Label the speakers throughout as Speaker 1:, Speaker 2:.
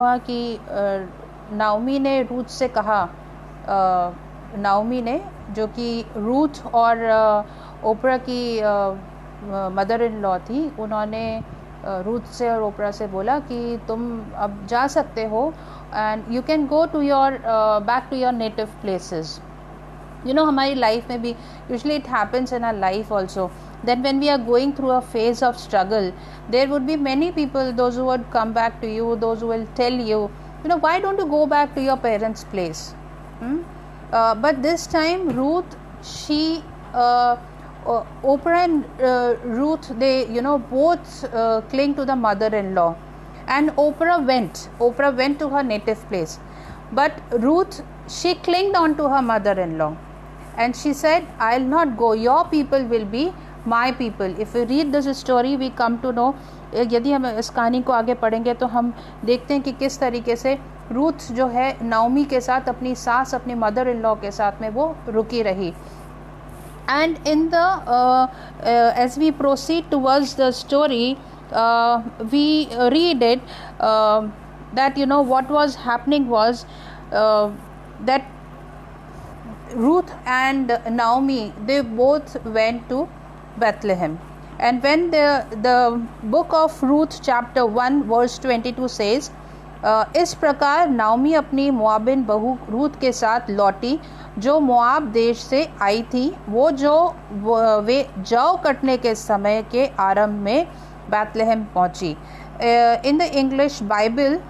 Speaker 1: हुआ कि नाओमी ने रूथ से कहा, नाओमी ने, जो कि रूथ और ओपरा की मदर इन लॉ थी, उन्होंने रूथ से और ओपरा से बोला कि तुम अब जा सकते हो and you can go to your back to your native places. हमारी लाइफ में भी usually it happens in our life also. Then when we are going through a phase of struggle, there would be many people, those who would come back to you, those who will tell you, why don't you go back to your parents' place? But this time Ruth, she Oprah and Ruth, they both cling to the mother-in-law, and Oprah went to her native place, but Ruth, she clinged on to her mother-in-law and she said, I'll not go, your people will be my people. If we read this story, we come to know, यदि हम इस कहानी को आगे पढ़ेंगे तो हम देखते हैं कि किस तरीके से रूथ जो है नाओमी के साथ, अपनी सास, अपनी मदर इन लॉ के साथ में वो रुकी रही. And in the as we proceed towards the story, we read it that what was happening was that Ruth and Naomi, they both went to Bethlehem. And when the book of Ruth chapter 1 verse 22 says, इस प्रकार Naomi अपनी मोआबिन बहू Ruth के साथ लौटी जो मोआब देश से आई थी, वे जौ कटने के समय के आरंभ में बैतलहम पहुंची. In the English Bible,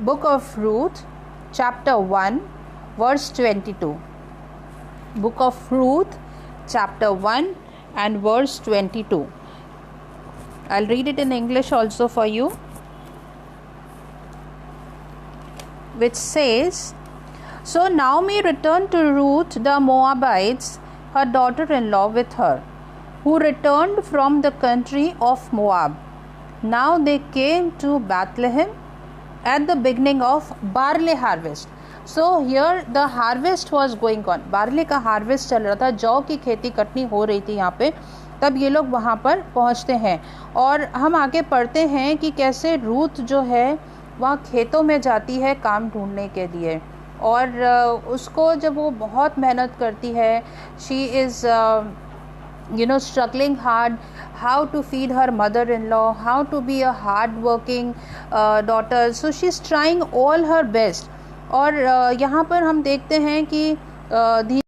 Speaker 1: book of Ruth chapter 1 verse 22. Book of Ruth chapter 1 and verse 22. I'll read it in English also for you, which says, So Naomi returned to Ruth the Moabites, her daughter-in-law, with her, who returned from the country of Moab. Now they came to Bethlehem at the beginning of barley harvest. So here the harvest was going on. Barley का harvest चल रहा था, जौ की खेती कटनी हो रही थी यहाँ पे. तब ये लोग वहाँ पर पहुँचते हैं और हम आगे पढ़ते हैं कि कैसे रूथ जो है वहाँ खेतों में जाती है काम ढूंढने के लिए. और उसको जब वो बहुत मेहनत करती है, she is struggling hard how to feed her mother-in-law, how to be a hard-working daughter. So she's trying all her best. और यहाँ पर हम देखते हैं कि